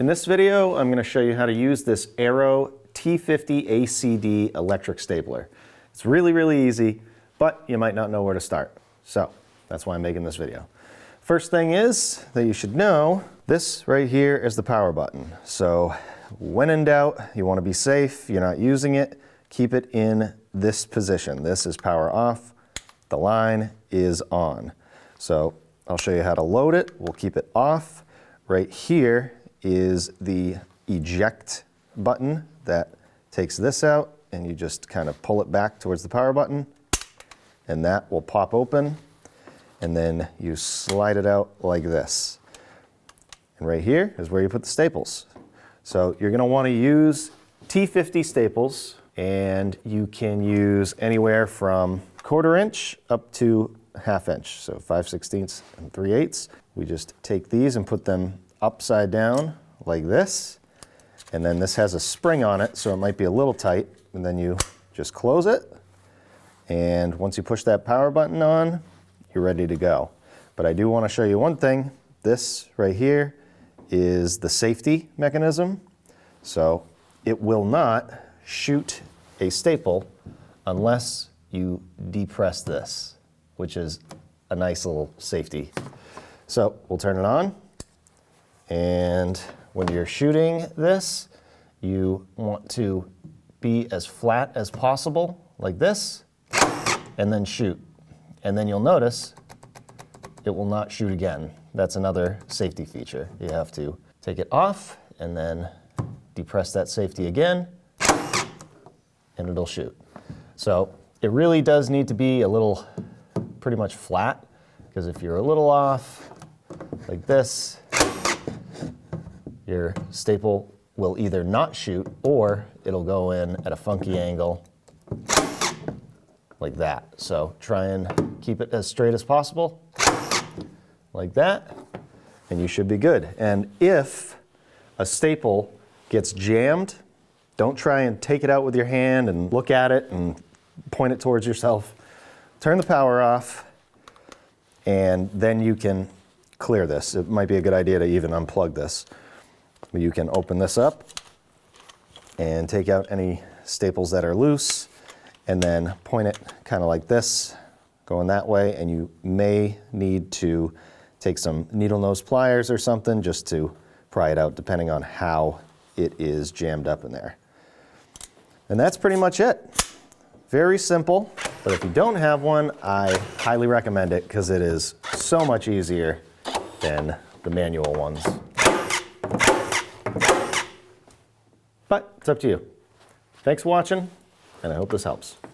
In this video, I'm going to show you how to use this Arrow T50ACD electric stapler. It's really, really easy, but you might not know where to start. So that's why I'm making this video. First thing is that you should know, this right here is the power button. So when in doubt, you want to be safe, you're not using it, keep it in this position. This is power off, the line is on. So I'll show you how to load it. We'll keep it off. Right here is the eject button that takes this out, and you just kind of pull it back towards the power button, and that will pop open, and then you slide it out like this. And right here is where you put the staples. So you're going to want to use T50 staples, and you can use anywhere from 1/4 inch up to 1/2 inch, so 5/16 and 3/8. We just take these and put them upside down like this, and then this has a spring on it, so it might be a little tight, and then you just close it, and once you push that power button on, you're ready to go. But I do want to show you one thing. This right here is the safety mechanism, so it will not shoot a staple unless you depress this, which is a nice little safety. So we'll turn it on, and when you're shooting this, you want to be as flat as possible, like this, and then shoot. And then you'll notice it will not shoot again. That's another safety feature. You have to take it off and then depress that safety again, and it'll shoot. So it really does need to be a little, pretty much flat, because if you're a little off, like this, your staple will either not shoot or it'll go in at a funky angle like that. So try and keep it as straight as possible, like that, and you should be good. And if a staple gets jammed, don't try and take it out with your hand and look at it and point it towards yourself. Turn the power off, and then you can clear this. It might be a good idea to even unplug this. You can open this up and take out any staples that are loose, and then point it kind of like this, going that way, and you may need to take some needle nose pliers or something just to pry it out, depending on how it is jammed up in there. And that's pretty much it. Very simple, but if you don't have one, I highly recommend it because it is so much easier than the manual ones. But it's up to you. Thanks for watching, and I hope this helps.